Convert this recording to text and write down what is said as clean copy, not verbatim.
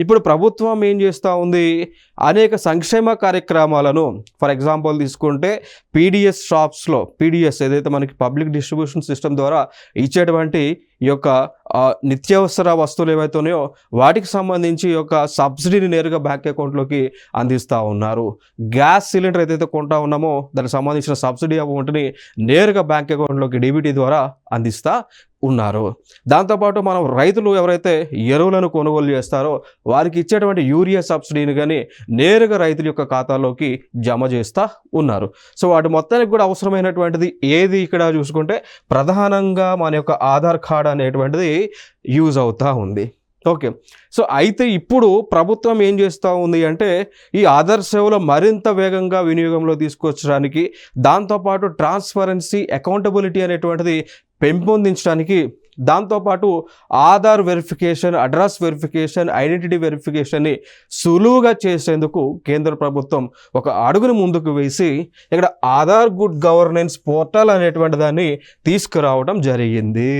ఇప్పుడు ప్రభుత్వం ఏం చేస్తూ ఉంది, అనేక సంక్షేమ కార్యక్రమాలను ఫర్ ఎగ్జాంపుల్ తీసుకుంటే పీడిఎస్ షాప్స్లో, పీడిఎస్ ఏదైతే మనకి పబ్లిక్ డిస్ట్రిబ్యూషన్ సిస్టమ్ ద్వారా ఇచ్చేటువంటి ఈ యొక్క నిత్యావసర వస్తువులు ఏవైతే ఉన్నాయో వాటికి సంబంధించి ఈ యొక్క సబ్సిడీని నేరుగా బ్యాంక్ అకౌంట్లోకి అందిస్తూ ఉన్నారు. గ్యాస్ సిలిండర్ ఏదైతే కొంటా ఉన్నామో దానికి సంబంధించిన సబ్సిడీ అమౌంట్ని నేరుగా బ్యాంక్ అకౌంట్లోకి డీబీటీ ద్వారా అందిస్తూ ఉన్నారు. దాంతోపాటు మనం రైతులు ఎవరైతే ఎరువులను కొనుగోలు చేస్తారో వారికి ఇచ్చేటువంటి యూరియా సబ్సిడీని కానీ నేరుగా రైతుల యొక్క ఖాతాలోకి జమ చేస్తూ ఉన్నారు. సో వాటి మొత్తానికి కూడా అవసరమైనటువంటిది ఏది ఇక్కడ చూసుకుంటే ప్రధానంగా మన యొక్క ఆధార్ కార్డ్ అనేటువంటిది యూజ్ అవుతూ ఉంది. ఓకే, సో అయితే ఇప్పుడు ప్రభుత్వం ఏం చేస్తూ ఉంది అంటే ఈ ఆధార్ సేవలు మరింత వేగంగా వినియోగంలో తీసుకొచ్చడానికి, దాంతోపాటు ట్రాన్స్పరెన్సీ, అకౌంటబిలిటీ అనేటువంటిది పెంపొందించడానికి, దాంతోపాటు Aadhaar verification, address verification, identity వెరిఫికేషన్ని సులువుగా చేసేందుకు కేంద్ర ప్రభుత్వం ఒక అడుగును ముందుకు వేసి ఇక్కడ ఆధార్ గుడ్ గవర్నెన్స్ పోర్టల్ అనేటువంటి దాన్ని తీసుకురావడం జరిగింది.